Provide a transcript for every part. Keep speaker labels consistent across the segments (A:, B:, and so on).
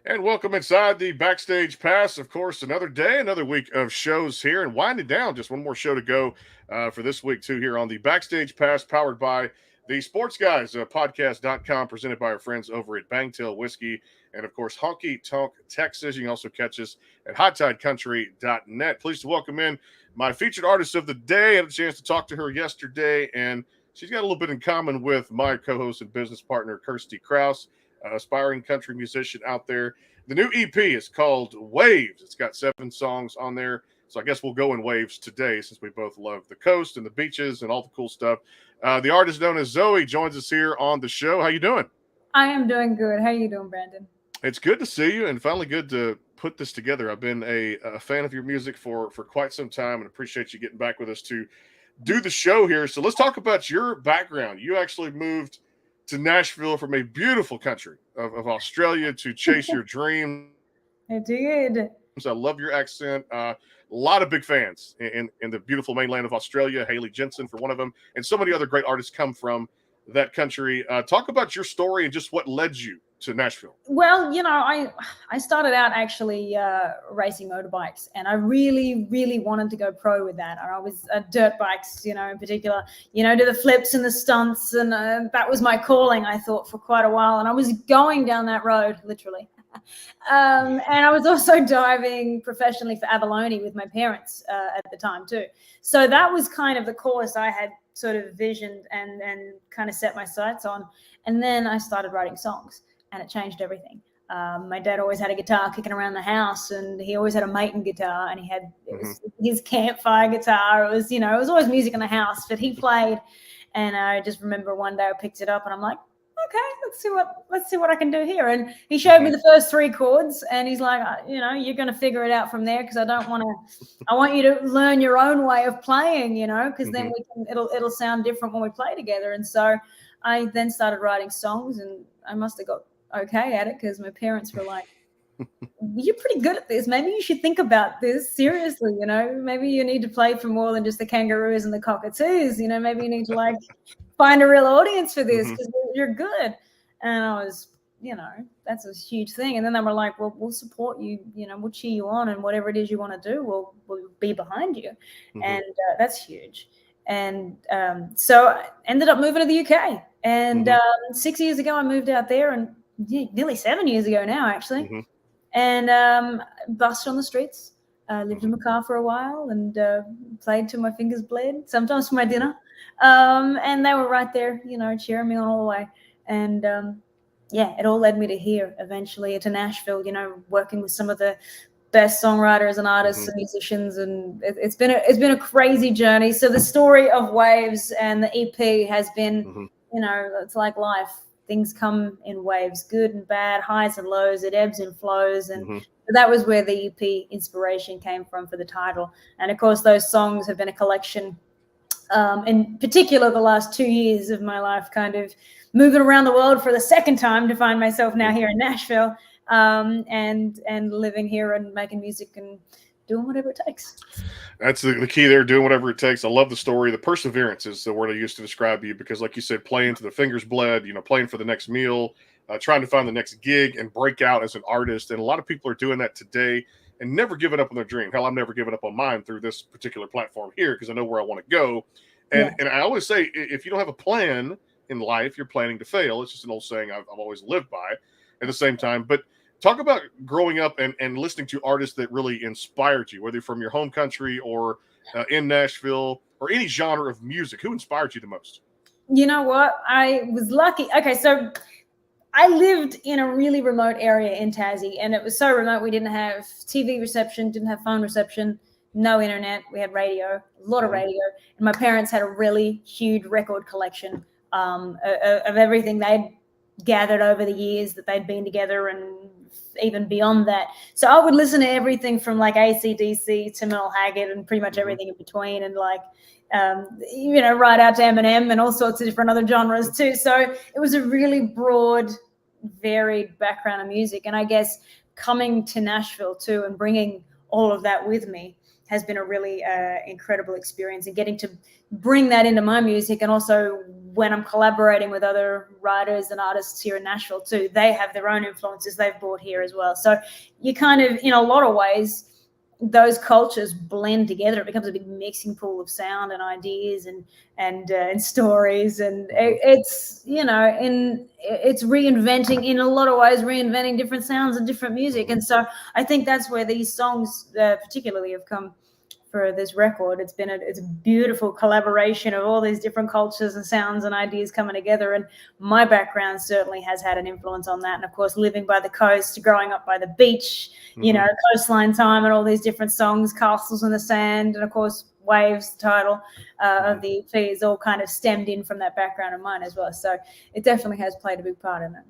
A: And welcome inside the Backstage Pass. Of course, another day, another week of shows here and winding down. Just one more show to go for this week, too, here on the Backstage Pass, powered by the Sports Guys podcast.com, presented by our friends over at Bangtail Whiskey and, of course, Honky Tonk Texas. You can also catch us at HotTideCountry.net. Pleased to welcome in my featured artist of the day. I had a chance to talk to her yesterday, and she's got a little bit in common with my co host and business partner, Kirsty Krause. Aspiring country musician out there. The new EP is called Waves. It's got 7 songs on there. So I guess we'll go in waves today since we both love the coast and the beaches and all the cool stuff. The artist known as Zoee joins us here on the show. How you doing?
B: I am doing good. How are you doing, Brandon?
A: It's good to see you and finally good to put this together. I've been a fan of your music for quite some time and appreciate you getting back with us to do the show here. So let's talk about your background. You actually moved to Nashville from a beautiful country of Australia to chase your dreams.
B: I did.
A: I love your accent. A lot of big fans in the beautiful mainland of Australia. Haley Jensen for one of them, and so many other great artists come from that country. Talk about your story and just what led you to Nashville.
B: Well, I started out actually racing motorbikes, and I really, really wanted to go pro with that. And I was dirt bikes, in particular, do the flips and the stunts, and that was my calling, I thought, for quite a while. And I was going down that road, literally. And I was also diving professionally for abalone with my parents at the time too. So that was kind of the course I had sort of visioned and kind of set my sights on. And then I started writing songs. And it changed everything. My dad always had a guitar kicking around the house, and he always had a Maton guitar, and it was his campfire guitar. It was always music in the house, but he played. And I just remember one day I picked it up, and I'm like, okay, let's see what I can do here. And he showed me the first 3 chords, and he's like, you're going to figure it out from there, because I want you to learn your own way of playing, because then it'll sound different when we play together. And so I then started writing songs, and I must have got okay at it, because my parents were like, you're pretty good at this, maybe you should think about this seriously, maybe you need to play for more than just the kangaroos and the cockatoos, maybe you need to find a real audience for this, because you're good. And I was, that's a huge thing. And then they were like, well, we'll support you, we'll cheer you on, and whatever it is you want to do, we'll be behind you. And that's huge. And so I ended up moving to the UK. And 6 years ago, I moved out there, and nearly 7 years ago now, actually. And bussed on the streets. Lived in my car for a while, and played till my fingers bled, sometimes for my dinner. And they were right there, cheering me on all the way. And it all led me to here, eventually to Nashville, working with some of the best songwriters and artists and musicians, and it's been a crazy journey. So the story of Waves and the EP has been, it's like life. Things come in waves, good and bad, highs and lows. It ebbs and flows, and that was where the EP inspiration came from for the title. And of course, those songs have been a collection. In particular, the last 2 years of my life, kind of moving around the world for the second time to find myself now here in Nashville. And living here and making music and doing whatever it takes.
A: That's the key there, doing whatever it takes. I love the story. The perseverance is the word I used to describe you, because like you said, playing to the fingers bled, playing for the next meal, trying to find the next gig and break out as an artist. And a lot of people are doing that today and never giving up on their dream. Hell, I'm never giving up on mine through this particular platform here, because I know where I want to go. And I always say, if you don't have a plan in life, you're planning to fail. It's just an old saying I've always lived by at the same time. But talk about growing up and listening to artists that really inspired you, whether from your home country or in Nashville or any genre of music. Who inspired you the most?
B: You know what? I was lucky. Okay, so I lived in a really remote area in Tassie, and it was so remote we didn't have TV reception, didn't have phone reception, no internet. We had radio, a lot of radio. And my parents had a really huge record collection of everything they'd gathered over the years that they'd been together, and even beyond that. So I would listen to everything from like AC/DC to Merle Haggard and pretty much everything in between, and right out to Eminem and all sorts of different other genres too. So it was a really broad, varied background of music. And I guess coming to Nashville too and bringing all of that with me has been a really incredible experience, and getting to bring that into my music, and also when I'm collaborating with other writers and artists here in Nashville too, they have their own influences they've brought here as well. So you kind of, in a lot of ways, those cultures blend together. It becomes a big mixing pool of sound and ideas and stories, and it's, you know, it's reinventing, in a lot of ways, reinventing different sounds and different music. And so I think that's where these songs particularly have come for this record. It's a beautiful collaboration of all these different cultures and sounds and ideas coming together. And my background certainly has had an influence on that. And of course, living by the coast, growing up by the beach, you know, Coastline Time and all these different songs, Castles in the Sand, and of course, Waves, the title of the EP, is all kind of stemmed in from that background of mine as well. So it definitely has played a big part in it.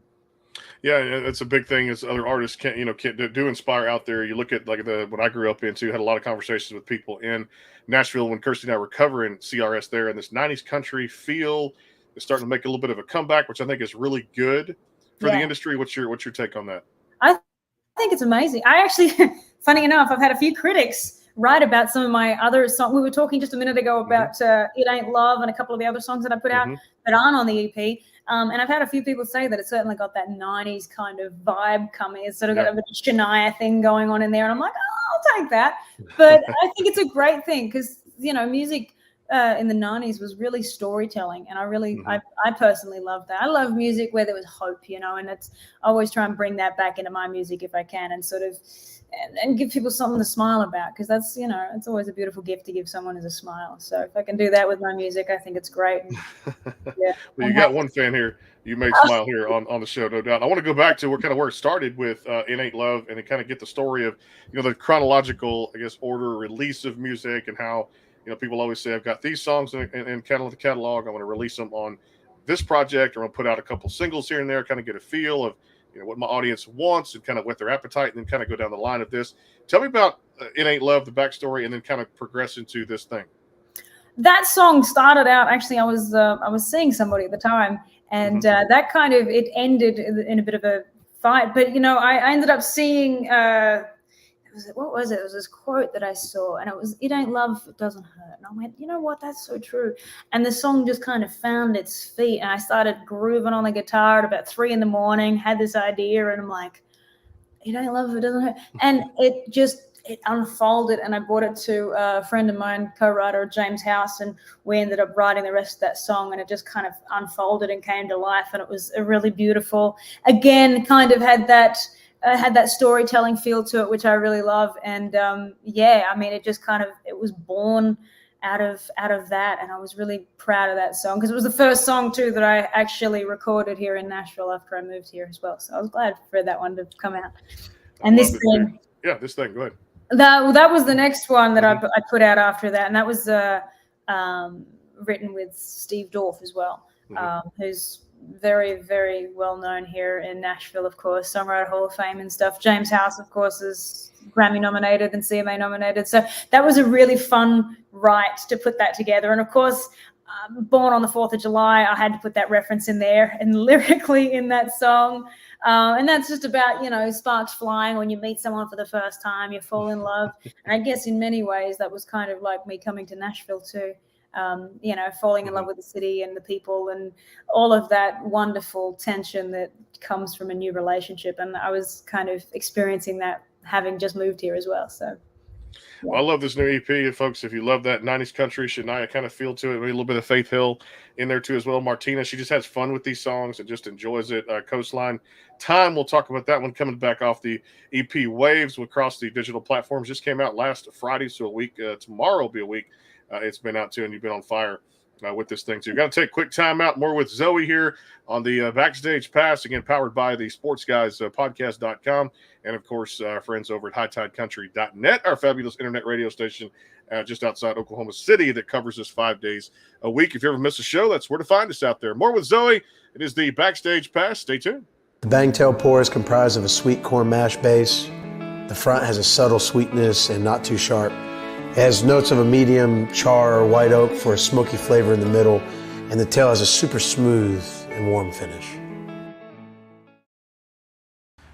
A: Yeah, that's a big thing. Is other artists can't do inspire out there. You look at like what I grew up into, had a lot of conversations with people in Nashville when Kirsty and I were covering CRS there, and this '90s country feel is starting to make a little bit of a comeback, which I think is really good for the industry. What's your take on that?
B: I think it's amazing. I actually, funny enough, I've had a few critics write about some of my other songs. We were talking just a minute ago about It Ain't Love and a couple of the other songs that I put out that aren't on the EP. And I've had a few people say that it's certainly got that 90s kind of vibe coming. It's sort of got a bit of Shania thing going on in there. And I'm like, oh, I'll take that. But I think it's a great thing because, you know, music in the 90s was really storytelling. And I personally love that. I love music where there was hope, you know, and I always try and bring that back into my music if I can, and sort of and give people something to smile about, because that's, you know, it's always a beautiful gift to give someone is a smile. So if I can do that with my music, I think it's great.
A: Yeah, well, you got one fan here you made smile here on the show, no doubt. I want to go back to where it started with It Ain't Love, and kind of get the story of, you know, the chronological, I guess, order release of music, and how, you know, people always say, I've got these songs in the catalog, I want to release them on this project, or I'm going to put out a couple singles here and there, kind of get a feel of, you know, what my audience wants and kind of what their appetite, and then kind of go down the line of this. Tell me about It Ain't Love, the backstory, and then kind of progress into this thing.
B: That song started out, actually, I was seeing somebody at the time, and that kind of, it ended in a bit of a fight. But, you know, I ended up seeing, what was it? It was this quote that I saw, and it was, "It ain't love if it doesn't hurt." And I went, you know what? That's so true. And the song just kind of found its feet, and I started grooving on the guitar at about 3 a.m, had this idea, and I'm like, it ain't love if it doesn't hurt. And it unfolded, and I brought it to a friend of mine, co-writer James House, and we ended up writing the rest of that song, and it just kind of unfolded and came to life, and it was a really beautiful, again, kind of had that storytelling feel to it, which I really love. And I mean, it just kind of, it was born out of that, and I was really proud of that song, because it was the first song too that I actually recorded here in Nashville after I moved here as well. So I was glad for that one to come out. And this thing,
A: this thing, go ahead.
B: That was the next one that I put out after that, and that was written with Steve Dorff as well, who's very, very well known here in Nashville, of course, Songwriter Hall of Fame and stuff. James House, of course, is Grammy nominated and CMA nominated. So that was a really fun write to put that together. And of course, born on the 4th of July, I had to put that reference in there and lyrically in that song. And that's just about, you know, sparks flying when you meet someone for the first time, you fall in love. And I guess in many ways that was kind of like me coming to Nashville too. You know, falling in love with the city and the people and all of that wonderful tension that comes from a new relationship. And I was kind of experiencing that having just moved here as well. So, yeah.
A: Well, I love this new EP, folks. If you love that 90s country, Shania kind of feel to it, maybe a little bit of Faith Hill in there too as well. Martina, she just has fun with these songs and just enjoys it. Coastline Time, we'll talk about that one coming back off the EP. Waves across the digital platforms just came out last Friday, so a week. Tomorrow will be a week. It's been out too, and you've been on fire with this thing too. Got to take a quick time out. More with Zoee here on the Backstage Pass, again powered by the Sports Guys podcast.com, and of course our friends over at hightidecountry.net, our fabulous internet radio station just outside Oklahoma City that covers us 5 days a week. If you ever miss a show, that's where to find us out there. More with Zoee. It is the Backstage Pass. Stay tuned.
C: The Bangtail pour is comprised of a sweet corn mash base. The front has a subtle sweetness and not too sharp. It has notes of a medium char or white oak for a smoky flavor in the middle, and the tail has a super smooth and warm finish.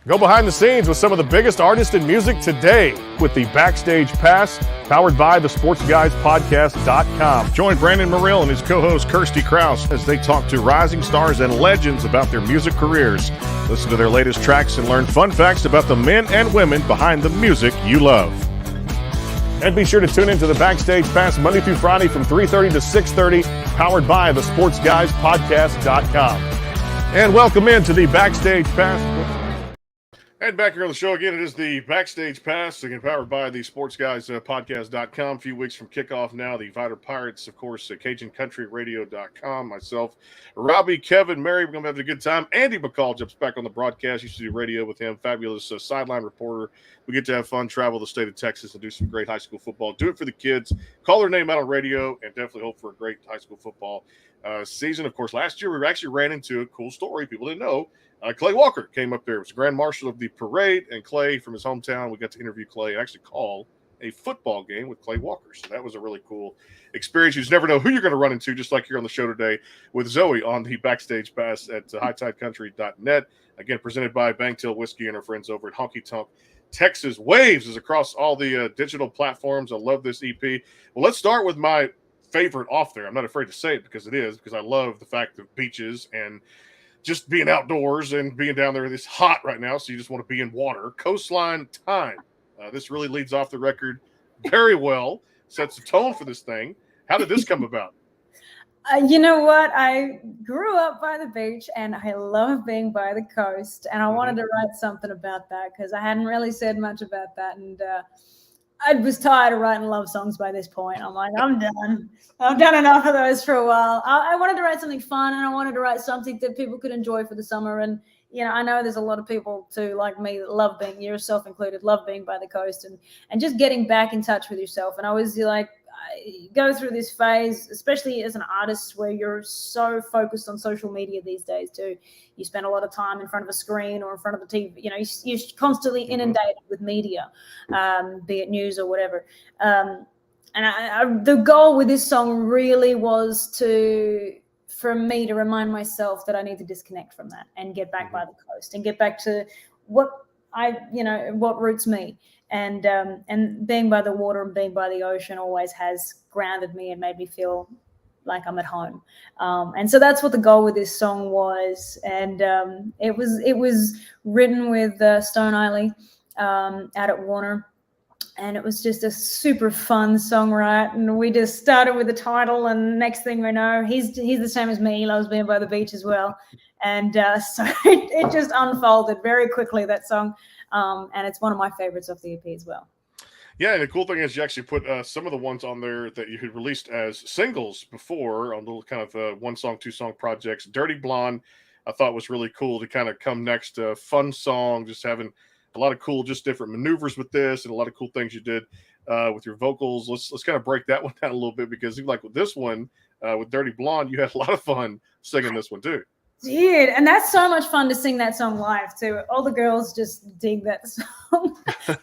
A: Go behind the scenes with some of the biggest artists in music today with the Backstage Pass, powered by the SportsGuysPodcast.com. Join Brandon Morrill and his co-host Kirsty Krause as they talk to rising stars and legends about their music careers. Listen to their latest tracks and learn fun facts about the men and women behind the music you love. And be sure to tune into the Backstage Pass Monday through Friday from 3:30 to 6:30, powered by the SportsGuysPodcast.com. And welcome into the Backstage Pass. And back here on the show again, it is the Backstage Pass, again powered by the SportsGuysPodcast.com. A few weeks from kickoff now, the Vital Pirates, of course, CajunCountryRadio.com. Myself, Robbie, Kevin, Mary, we're going to have a good time. Andy McCall jumps back on the broadcast. Used to do radio with him, fabulous sideline reporter. We get to have fun, travel the state of Texas, and do some great high school football. Do it for the kids. Call their name out on radio, and definitely hope for a great high school football season. Of course, last year we actually ran into a cool story people didn't know. Clay Walker came up there. It was Grand Marshal of the parade, and Clay from his hometown. We got to interview Clay and actually call a football game with Clay Walker. So that was a really cool experience. You just never know who you're going to run into, just like you're on the show today with Zoe on the Backstage Pass at hightidecountry.net. Again, presented by Bangtail Whiskey and our friends over at Honky Tonk Texas. Waves is across all the digital platforms. I love this EP. Well, let's start with my favorite off there. I'm not afraid to say it because I love the fact of beaches and just being outdoors and being down there. It's hot right now, so you just want to be in water. Coastline Time. This really leads off the record very well, sets the tone for this thing. How did this come about?
B: You know what? I grew up by the beach, and I love being by the coast, and I wanted to write something about that because I hadn't really said much about that, and I was tired of writing love songs by this point. I'm like, I'm done. I've done enough of those for a while. I wanted to write something fun, and I wanted to write something that people could enjoy for the summer. And, you know, I know there's a lot of people too, like me, that love being, yourself included, love being by the coast and just getting back in touch with yourself. And I was like, I go through this phase, especially as an artist, where you're so focused on social media these days too. You spend a lot of time in front of a screen or in front of the TV. You know, you're constantly inundated with media, be it news or whatever. And the goal with this song really was for me to remind myself that I need to disconnect from that and get back by the coast and get back to what roots me. And being by the water and being by the ocean always has grounded me and made me feel like I'm at home. And so that's what the goal with this song was. And it was written with Stone Eiley out at Warner. And it was just a super fun songwrite. And we just started with the title, and next thing we know, he's the same as me. He loves being by the beach as well. And so it just unfolded very quickly, that song. And it's one of my favorites of the EP as well.
A: Yeah, and the cool thing is you actually put some of the ones on there that you had released as singles before on little kind of one song, two song projects. Dirty Blonde, I thought was really cool to kind of come next. Fun song, just having a lot of cool, just different maneuvers with this and a lot of cool things you did with your vocals. Let's kind of break that one down a little bit, because like with this one, with Dirty Blonde, you had a lot of fun singing this one too.
B: Dude, and that's so much fun to sing that song live too. All the girls just dig that song,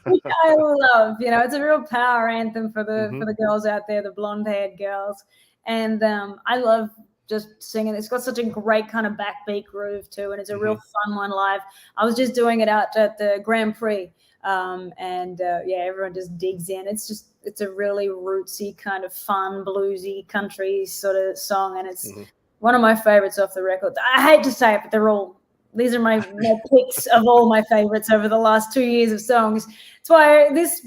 B: which I love. You know, it's a real power anthem for the girls out there, the blonde-haired girls. And I love just singing. It's got such a great kind of backbeat groove too, and it's a real fun one live. I was just doing it out at the Grand Prix, everyone just digs in. It's a really rootsy kind of fun, bluesy, country sort of song, and it's one of my favorites off the record. I hate to say it, but these are my picks of all my favorites over the last 2 years of songs. That's why this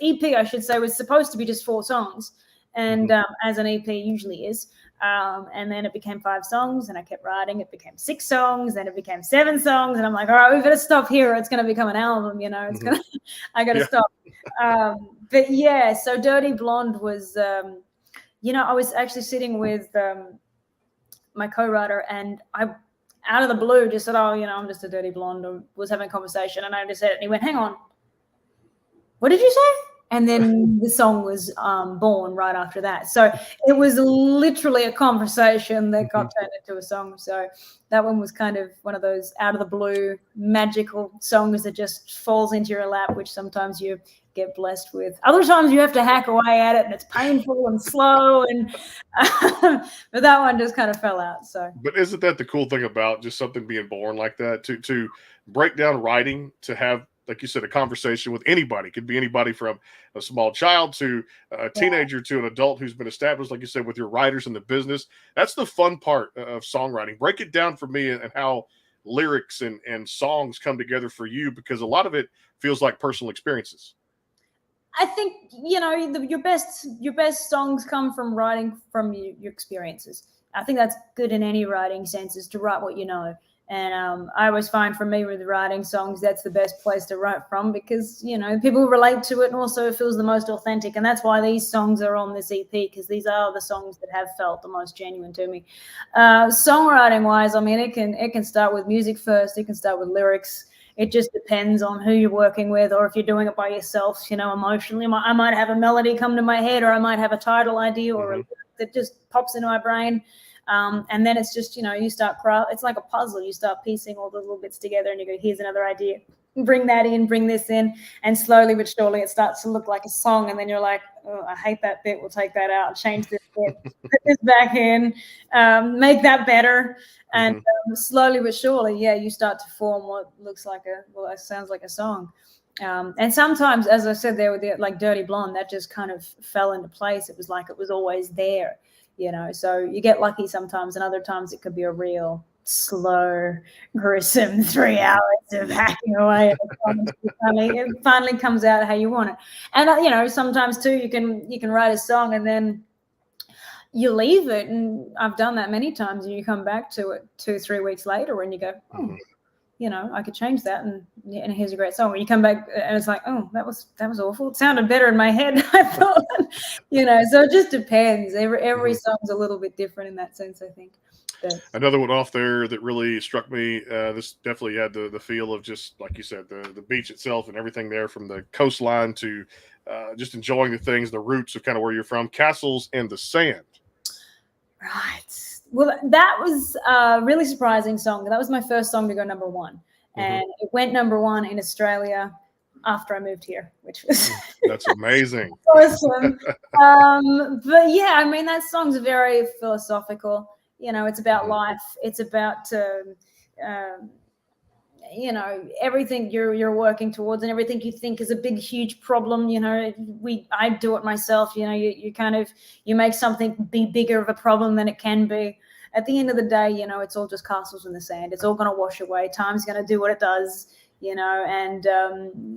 B: EP, I should say, was supposed to be just 4 songs, and as an EP usually is. And then it became 5 songs, and I kept writing. It became 6 songs, then it became 7 songs, and I'm like, all right, we've got to stop here. It's going to become an album, you know. I got to stop. But yeah, so Dirty Blonde was, I was actually sitting with my co-writer, and I, out of the blue, just said, I'm just a dirty blonde, or was having a conversation, and I just said it, and he went, hang on, what did you say? And then the song was born right after that. So it was literally a conversation that got turned into a song. So that one was kind of one of those out of the blue magical songs that just falls into your lap, which sometimes you get blessed with. Other times you have to hack away at it and it's painful and slow. And but that one just kind of fell out. So,
A: but isn't that the cool thing about just something being born like that? To break down writing, to have, like you said, a conversation with anybody. It could be anybody from a small child to a teenager to an adult who's been established, like you said, with your writers in the business. That's the fun part of songwriting. Break it down for me and how lyrics and songs come together for you, because a lot of it feels like personal experiences.
B: I think, your best songs come from writing from your experiences. I think that's good in any writing sense, is to write what you know. And I always find, for me, with writing songs, that's the best place to write from, because, people relate to it, and also it feels the most authentic. And that's why these songs are on this EP, because these are the songs that have felt the most genuine to me. Songwriting wise, I mean, it can start with music first. It can start with lyrics. It just depends on who you're working with, or if you're doing it by yourself, emotionally. I might have a melody come to my head, or I might have a title idea, or a lyric that just pops into my brain. And then it's just, you start it's like a puzzle. You start piecing all the little bits together, and you go, here's another idea. Bring that in, bring this in. And slowly but surely it starts to look like a song. And then you're like, oh, I hate that bit. We'll take that out, change this bit, put this back in, make that better. And slowly but surely, you start to form what looks like it sounds like a song. And sometimes, as I said there with like Dirty Blonde, that just kind of fell into place. It was like it was always there, so you get lucky sometimes, and other times it could be a real slow, gruesome 3 hours of hacking away at it finally comes out how you want it. And sometimes too, you can write a song and then you leave it, and I've done that many times, and you come back to it 2-3 weeks later and you go, I could change that, and here's a great song. When you come back and it's like, oh, that was awful. It sounded better in my head, I thought. So it just depends. Every song's a little bit different in that sense, I think. But
A: another one off there that really struck me, this definitely had the feel of, just like you said, the beach itself and everything there, from the coastline to just enjoying the things, the roots of kind of where you're from. Castles in the Sand.
B: Right. Well, that was a really surprising song. That was my first song to go number one. And it went number one in Australia after I moved here, which was
A: that's amazing.
B: Awesome. But yeah, I mean, that song's very philosophical. It's about life. It's about everything you're working towards, and everything you think is a big, huge problem. I do it myself. You make something be bigger of a problem than it can be. At the end of the day, it's all just castles in the sand. It's all going to wash away. Time's going to do what it does, and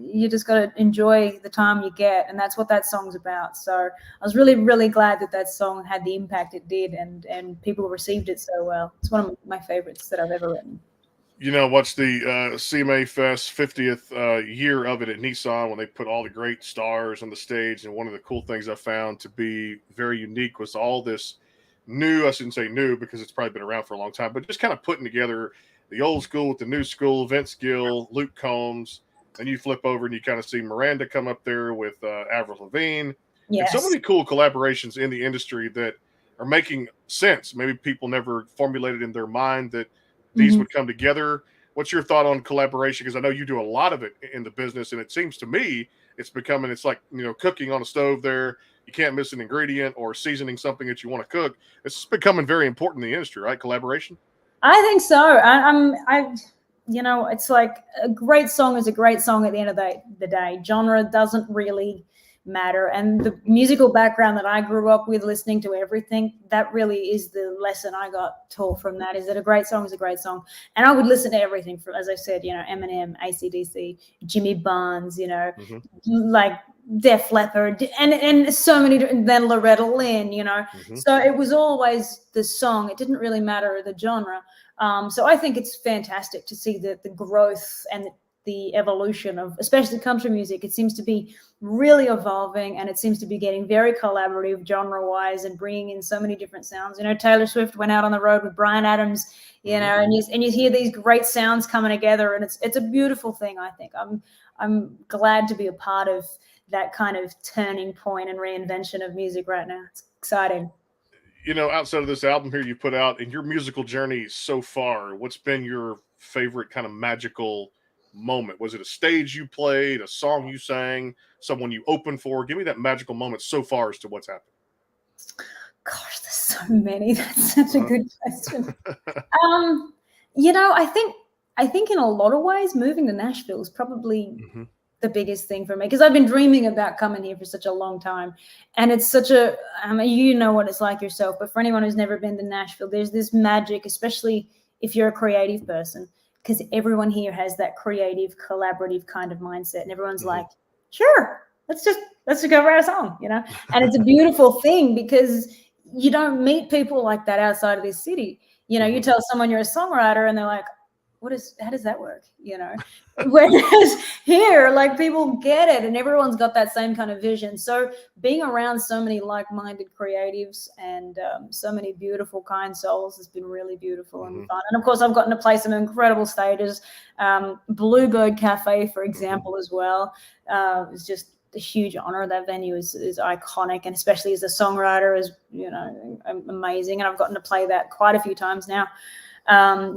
B: you just got to enjoy the time you get. And that's what that song's about. So I was really, really glad that song had the impact it did, and people received it so well. It's one of my favorites that I've ever written.
A: Watch the CMA Fest 50th year of it at Nissan, when they put all the great stars on the stage. And one of the cool things I found to be very unique was all this new, I shouldn't say new because it's probably been around for a long time, but just kind of putting together the old school with the new school. Vince Gill, Luke Combs, and you flip over and you kind of see Miranda come up there with Avril Lavigne.
B: Yes.
A: And so many cool collaborations in the industry that are making sense. Maybe people never formulated in their mind that these would come together. What's your thought on collaboration? Because I know you do a lot of it in the business, and it seems to me it's like, cooking on a stove there. You can't miss an ingredient, or seasoning something that you want to cook. It's becoming very important in the industry, right? Collaboration.
B: I think so. It's like a great song is a great song at the end of the day. Genre doesn't really matter. And the musical background that I grew up with, listening to everything, that really is the lesson I got taught from that, is that a great song is a great song. And I would listen to everything from, as I said, Eminem, AC/DC, Jimmy Barnes, like Def Leppard, and so many, then Loretta Lynn, So it was always the song. It didn't really matter the genre. So I think it's fantastic to see the growth and the evolution of especially country music. It seems to be really evolving, and it seems to be getting very collaborative genre-wise and bringing in so many different sounds. Taylor Swift went out on the road with Bryan Adams, and you hear these great sounds coming together, and it's a beautiful thing. I think I'm glad to be a part of that kind of turning point and reinvention of music right now. It's exciting.
A: Outside of this album here you put out in your musical journey so far, what's been your favorite kind of magical moment? Was it a stage you played, a song you sang, someone you opened for? Give me that magical moment so far as to what's happened.
B: Gosh, there's so many. That's such a good question. I think in a lot of ways, moving to Nashville is probably the biggest thing for me, because I've been dreaming about coming here for such a long time, and it's such a you know what it's like yourself, but for anyone who's never been to Nashville, there's this magic, especially if you're a creative person, because everyone here has that creative, collaborative kind of mindset, and everyone's like, sure, let's just go write a song, and it's a beautiful thing, because you don't meet people like that outside of this city. You tell someone you're a songwriter and they're like, how does that work? Whereas here, like, people get it, and everyone's got that same kind of vision. So being around so many like-minded creatives and so many beautiful, kind souls has been really beautiful and fun. And of course, I've gotten to play some incredible stages. Bluebird Cafe, for example, as well. It's just a huge honor. That venue is iconic, and especially as a songwriter is amazing. And I've gotten to play that quite a few times now.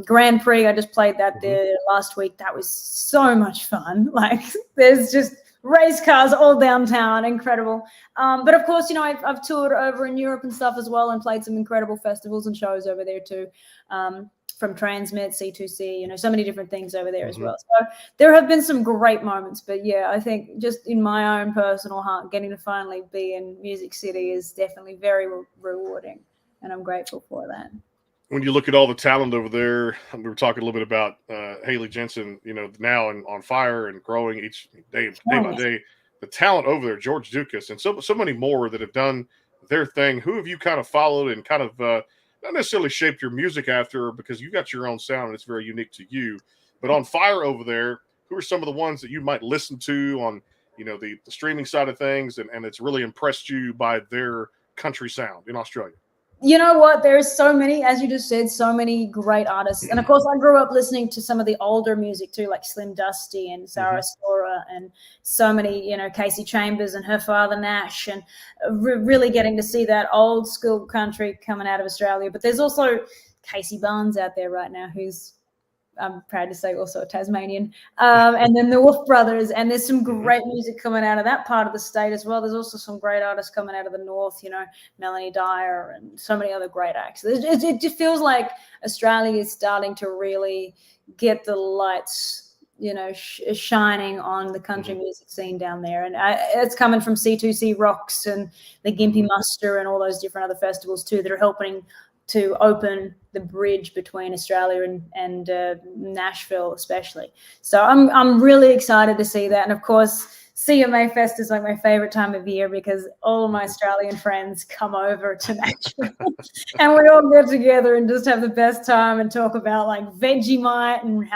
B: Grand Prix, I just played that there last week. That was so much fun. Like, there's just race cars all downtown, incredible. But of course, I've toured over in Europe and stuff as well, and played some incredible festivals and shows over there too. From Transmit, C2C, so many different things over there as well. So there have been some great moments, but yeah, I think just in my own personal heart, getting to finally be in Music City is definitely very rewarding, and I'm grateful for that.
A: When you look at all the talent over there, we were talking a little bit about Haley Jensen, now and on fire and growing each day by day. The talent over there, George Dukas, and so many more that have done their thing. Who have you kind of followed and kind of not necessarily shaped your music after, because you got your own sound and it's very unique to you? But on fire over there, who are some of the ones that you might listen to on the streaming side of things, and it's really impressed you by their country sound in Australia?
B: You know what? There's so many, as you just said, so many great artists. And of course, I grew up listening to some of the older music too, like Slim Dusty and Sarah Sora, and so many, Casey Chambers and her father Nash, and really getting to see that old school country coming out of Australia. But there's also Casey Barnes out there right now, who's, I'm proud to say, also a Tasmanian, and then the Wolf Brothers, and there's some great music coming out of that part of the state as well. There's also some great artists coming out of the north, Melanie Dyer and so many other great acts. It just feels like Australia is starting to really get the lights, shining on the country music scene down there, and it's coming from C2C Rocks and the Gympie Muster and all those different other festivals too that are helping to open the bridge between Australia and Nashville, especially. So I'm really excited to see that. And of course, CMA Fest is like my favorite time of year, because all of my Australian friends come over to Nashville and we all get together and just have the best time and talk about like Vegemite and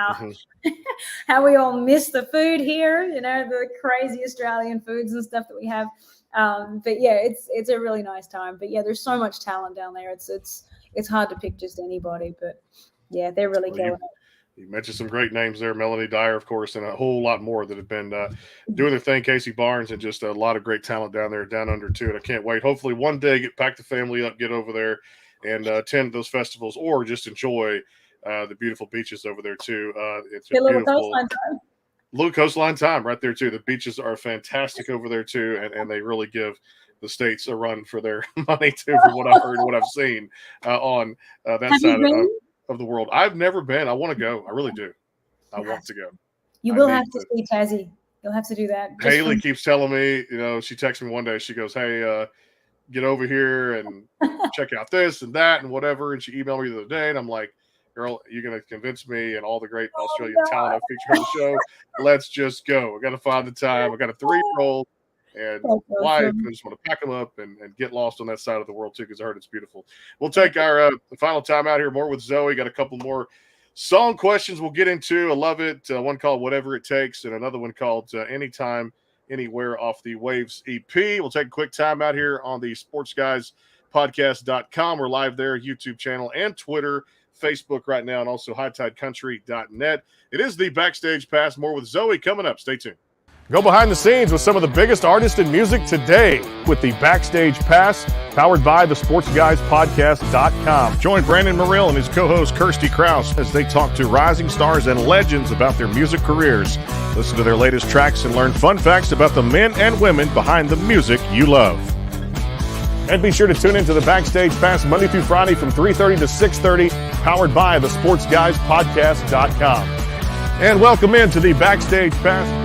B: how we all miss the food here, the crazy Australian foods and stuff that we have. But yeah, it's a really nice time. But yeah, there's so much talent down there. It's hard to pick just anybody, but yeah, they're really killing it.
A: You mentioned some great names there, Melanie Dyer, of course, and a whole lot more that have been doing their thing. Casey Barnes, and just a lot of great talent down there, down under too. And I can't wait. Hopefully one day pack the family up, get over there and attend those festivals, or just enjoy the beautiful beaches over there too. It's a beautiful little coastline time right there too. The beaches are fantastic over there too, and they really give the states a run for their money too, from what I've heard and what I've seen on that side of the world. I've never been. I want to go. I really do. I want to go.
B: You will have to see Tassie. You'll have to do that.
A: Haley keeps telling me, she texted me one day. She goes, "Hey, get over here and check out this and that and whatever." And she emailed me the other day, and I'm like, "Girl, you're going to convince me and all the great Australian talent I feature on the show. Let's just go. I got to find the time. I got a 3-year-old and wife, and I just want to pack them up and get lost on that side of the world too, because I heard it's beautiful." We'll take our final time out here more with Zoe. Got a couple more song questions we'll get into. I love it. One called Whatever It Takes, and another one called Anytime, Anywhere off the Waves EP. We'll take a quick time out here on the sportsguyspodcast.com. We're live there, YouTube channel and Twitter, Facebook right now, and also hightidecountry.net. It is the Backstage Pass. More with Zoe coming up. Stay tuned. Go behind the scenes with some of the biggest artists in music today with the Backstage Pass, powered by the sportsguyspodcast.com. Join Brandon Morrill and his co-host Kirsty Krause as they talk to rising stars and legends about their music careers. Listen to their latest tracks and learn fun facts about the men and women behind the music you love. And be sure to tune into the Backstage Pass Monday through Friday from 3:30 to 6:30, powered by the sportsguyspodcast.com. And welcome into the Backstage Pass.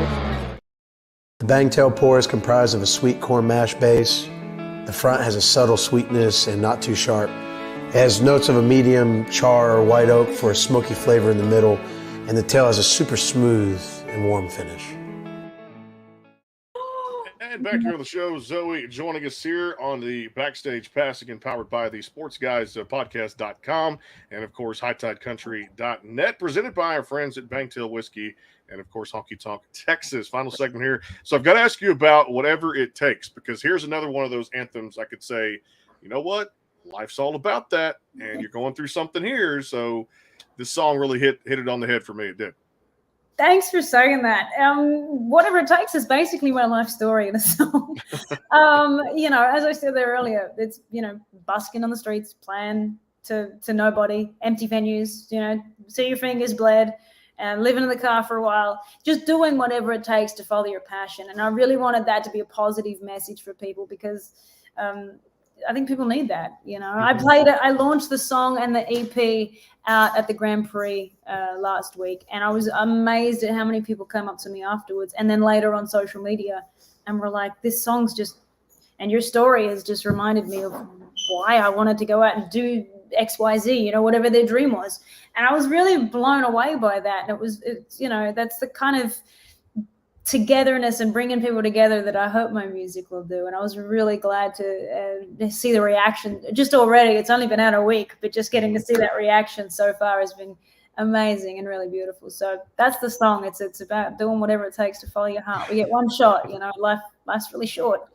C: The Bangtail pour is comprised of a sweet corn mash base. The front has a subtle sweetness and not too sharp. It has notes of a medium char or white oak for a smoky flavor in the middle, and the tail has a super smooth and warm finish.
A: And back here on the show, Zoe joining us here on the Backstage Pass, again powered by the sportsguyspodcast.com and, of course, hightidecountry.net, presented by our friends at Bangtail Whiskey and, of course, Honky Tonk Texas. Final segment here. So I've got to ask you about Whatever It Takes, because here's another one of those anthems I could say, you know what? Life's all about that, and you're going through something here. So this song really hit it on the head for me. It did.
B: Thanks for saying that. Whatever It Takes is basically my life story in a song. As I said there earlier, it's, busking on the streets, playing to nobody, empty venues, see your fingers bled, and living in the car for a while, just doing whatever it takes to follow your passion. And I really wanted that to be a positive message for people, because I think people need that. I launched the song and the EP out at the Grand Prix last week, and I was amazed at how many people came up to me afterwards, and then later on social media, and were like, this song's just, and your story has just reminded me of why I wanted to go out and do XYZ, whatever their dream was. And I was really blown away by that. And that's the kind of togetherness and bringing people together that I hope my music will do. And I was really glad to see the reaction just already. It's only been out a week, but just getting to see that reaction so far has been amazing and really beautiful. So that's the song. It's about doing whatever it takes to follow your heart. We get one shot, life's really short.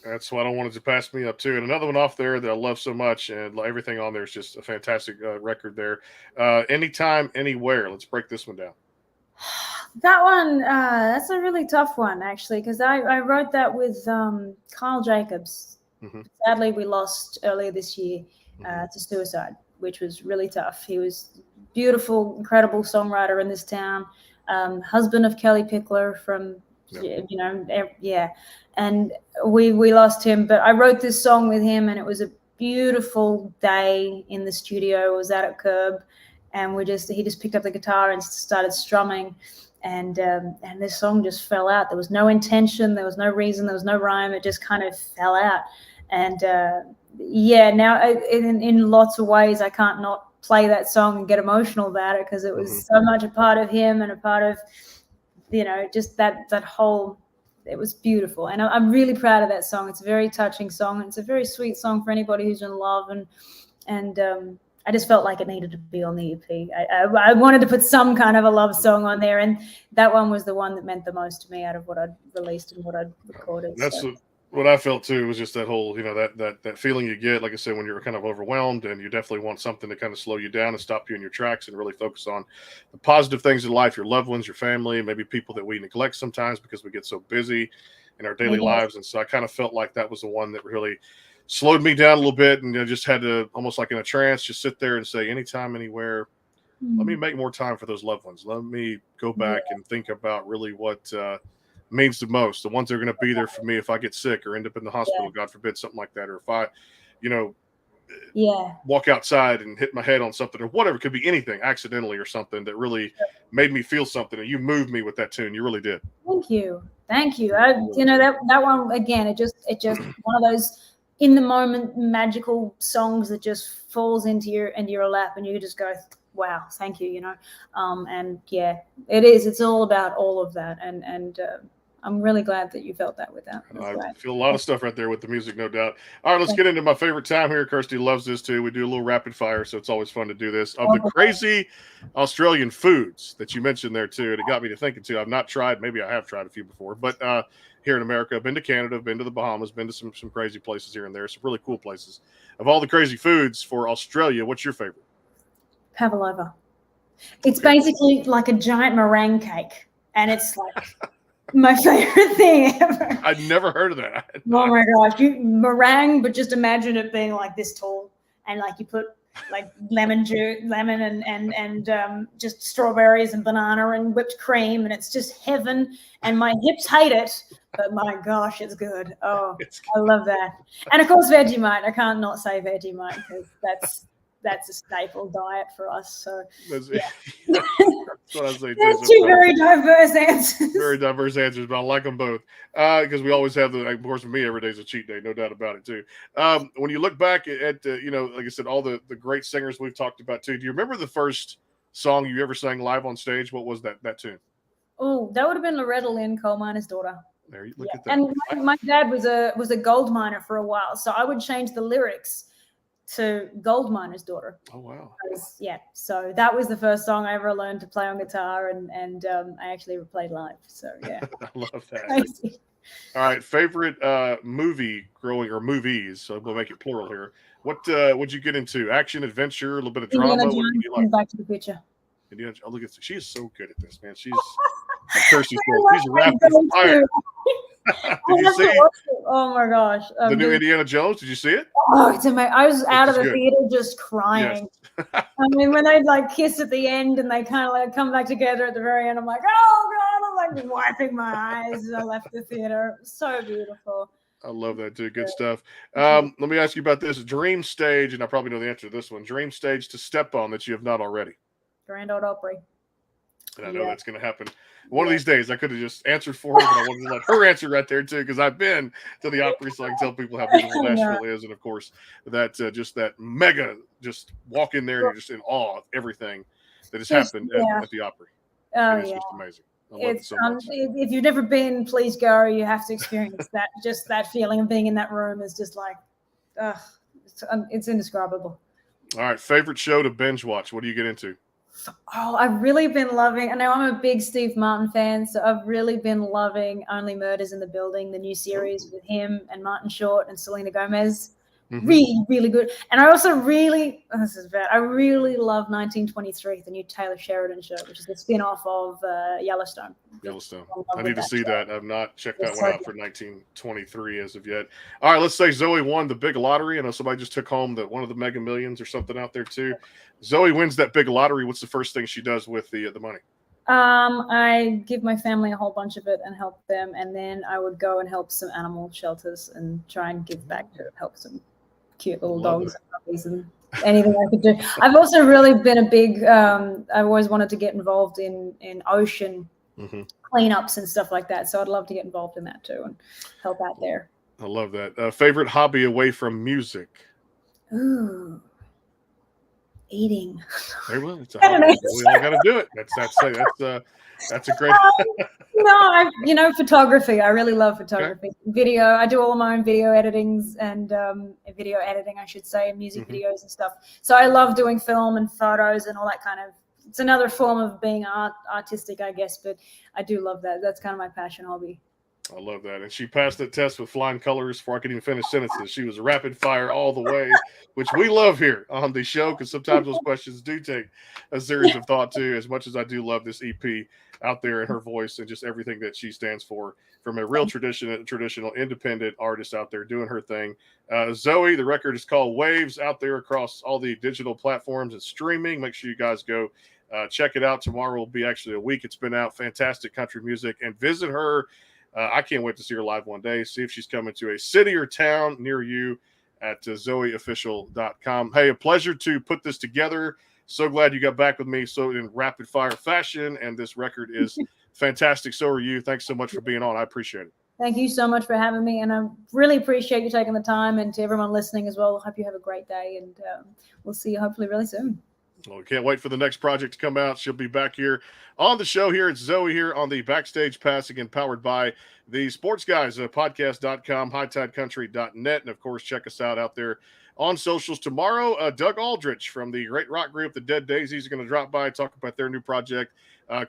A: That's what I wanted to pass me up to. And another one off there that I love so much, and everything on there is just a fantastic record there. Anytime, Anywhere. Let's break this one down.
B: That one, that's a really tough one, actually, because I wrote that with Kyle Jacobs. Mm-hmm. Sadly, we lost earlier this year to suicide, which was really tough. He was beautiful, incredible songwriter in this town, husband of Kelly Pickler from, and we lost him. But I wrote this song with him, and it was a beautiful day in the studio. It was out at Curb, and he just picked up the guitar and started strumming, and this song just fell out. There was no intention, there was no reason, there was no rhyme. It just kind of fell out. And now in lots of ways I can't not play that song and get emotional about it, because it was so much a part of him and a part of just that whole. It was beautiful, and I'm really proud of that song. It's a very touching song. It's a very sweet song for anybody who's in love, and I just felt like it needed to be on the EP. I wanted to put some kind of a love song on there, and that one was the one that meant the most to me out of what I'd released and what I'd recorded.
A: That's what I felt too, was just that whole, that feeling you get, like I said, when you're kind of overwhelmed, and you definitely want something to kind of slow you down and stop you in your tracks and really focus on the positive things in life, your loved ones, your family, maybe people that we neglect sometimes because we get so busy in our daily lives. And so I kind of felt like that was the one that really slowed me down a little bit, and just had to, almost like in a trance, just sit there and say, anytime, anywhere, let me make more time for those loved ones. Let me go back and think about really what means the most, the ones that are going to be there for me if I get sick or end up in the hospital, God forbid, something like that. Or if I, walk outside and hit my head on something or whatever, it could be anything accidentally or something that really made me feel something. And you moved me with that tune. You really did. Thank
B: you. That one, again, it just one of those in the moment magical songs that just falls into your lap, and you just go, wow, thank you, and it is, it's all about all of that. And I'm really glad that you felt that with that. That's
A: I
B: great.
A: feel a lot of stuff right there with the music, no doubt. All right, let's get into my favorite time here. Kirsty loves this too. We do a little rapid fire, so it's always fun to do this. Of the crazy Australian foods that you mentioned there too, and it got me to thinking too. I've not tried, maybe I have tried a few before, but here in America, I've been to Canada, I've been to the Bahamas, been to some crazy places here and there, some really cool places. Of all the crazy foods for Australia, what's your favorite?
B: Pavlova. It's basically like a giant meringue cake, and it's like my favorite thing ever.
A: I'd never heard of that.
B: Oh my gosh, meringue, but just imagine it being like this tall, and like you put like lemon and just strawberries and banana and whipped cream, and it's just heaven. And my hips hate it, but my gosh, it's good. Oh, I love that. And of course, Vegemite. I can't not say Vegemite because that's a staple diet for us. So
A: that's what I say.
B: There's two very diverse answers.
A: Very diverse answers, but I like them both because we always have of course, for me, every day is a cheat day, no doubt about it too. When you look back at like I said, all the great singers we've talked about too, do you remember the first song you ever sang live on stage? What was that tune?
B: Oh, that would have been Loretta Lynn, Coal Miner's Daughter.
A: There you look at that.
B: And my dad was a gold miner for a while, so I would change the lyrics to Gold Miner's Daughter.
A: Oh wow!
B: So that was the first song I ever learned to play on guitar, and I actually played live. So yeah,
A: I love that.
B: Crazy.
A: All right, favorite movie movies. So we'll make it plural here. What would you get into? Action, adventure, a little bit of drama.
B: Indiana
A: What do you like?
B: Back to the Future.
A: Indiana, oh, look at she is so good at this, man. She's like Kirsty said, she's rapid fire. Did you see?
B: Oh my gosh!
A: The new Indiana Jones. Did you see it?
B: Oh, it's amazing. I was out of the theater just crying.
A: Yes.
B: I mean, when they like kiss at the end and they kind of like come back together at the very end, I'm like, oh god! I'm like wiping my eyes as I left the theater. So beautiful.
A: I love that too. Good stuff. Let me ask you about this dream stage, and I probably know the answer to this one. Dream stage to step on that you have not already.
B: Grand Ole Opry.
A: And I know that's going to happen one of these days. I could have just answered for her, but I wanted to let her answer right there too, because I've been to the Opry, so I can tell people how beautiful Nashville is, and of course that just that mega, just walk in there and you're just in awe of everything that has happened at the Opry.
B: Oh
A: it's just amazing. I love it so much.
B: If you've never been, please go. You have to experience that. Just that feeling of being in that room is just like, it's indescribable.
A: All right, favorite show to binge watch. What do you get into?
B: Oh, I've really been loving, I know I'm a big Steve Martin fan, so I've really been loving Only Murders in the Building, the new series with him and Martin Short and Selena Gomez. Really, really good. And I also really love 1923, the new Taylor Sheridan show, which is the spin-off of Yellowstone.
A: I need to see that. I've not checked that one out for 1923 as of yet. All right, let's say Zoe won the big lottery. I know somebody just took home one of the Mega Millions or something out there too. Zoe wins that big lottery. What's the first thing she does with the money?
B: I give my family a whole bunch of it and help them, and then I would go and help some animal shelters and try and give back to help some cute little dogs and puppies and anything I could do. I've also really been a big I've always wanted to get involved in ocean cleanups and stuff like that, so I'd love to get involved in that too and help out there.
A: I love that. Favorite hobby away from music?
B: Ooh, eating.
A: Very well. It's a hobby. We all got to do it. That's a great.
B: No, photography. I really love photography. Okay. Video. I do all my own video editings and video editing, I should say, and music videos and stuff. So I love doing film and photos and all that kind of. It's another form of being artistic, I guess, but I do love that. That's kind of my passion hobby.
A: I love that. And she passed that test with flying colors before I could even finish sentences. She was rapid fire all the way, which we love here on the show because sometimes those questions do take a series of thought too, as much as I do love this EP out there and her voice and just everything that she stands for from a real traditional independent artist out there doing her thing. Zoe, the record is called Waves, out there across all the digital platforms and streaming. Make sure you guys go check it out. Tomorrow will be actually a week it's been out. Fantastic country music, and visit her. I can't wait to see her live one day, see if she's coming to a city or town near you at zoeofficial.com. Hey, a pleasure to put this together. So glad you got back with me so in rapid fire fashion, and this record is fantastic. So are you. Thanks so much for being on. I appreciate it.
B: Thank you so much for having me, and I really appreciate you taking the time, and to everyone listening as well. I hope you have a great day, and we'll see you hopefully really soon.
A: Well, we can't wait for the next project to come out. She'll be back here on the show here. It's Zoe here on the Backstage Pass, again, powered by the Sports Guys, podcast.com, hightidecountry.net. And, of course, check us out there on socials. Tomorrow, Doug Aldrich from the great rock group, the Dead Daisies, are going to drop by and talk about their new project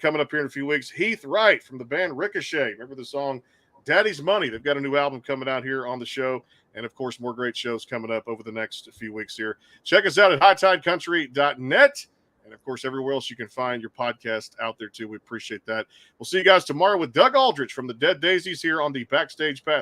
A: coming up here in a few weeks. Heath Wright from the band Ricochet. Remember the song Daddy's Money? They've got a new album coming out here on the show. And, of course, more great shows coming up over the next few weeks here. Check us out at hightidecountry.net. And, of course, everywhere else you can find your podcast out there, too. We appreciate that. We'll see you guys tomorrow with Doug Aldrich from the Dead Daisies here on the Backstage Pass.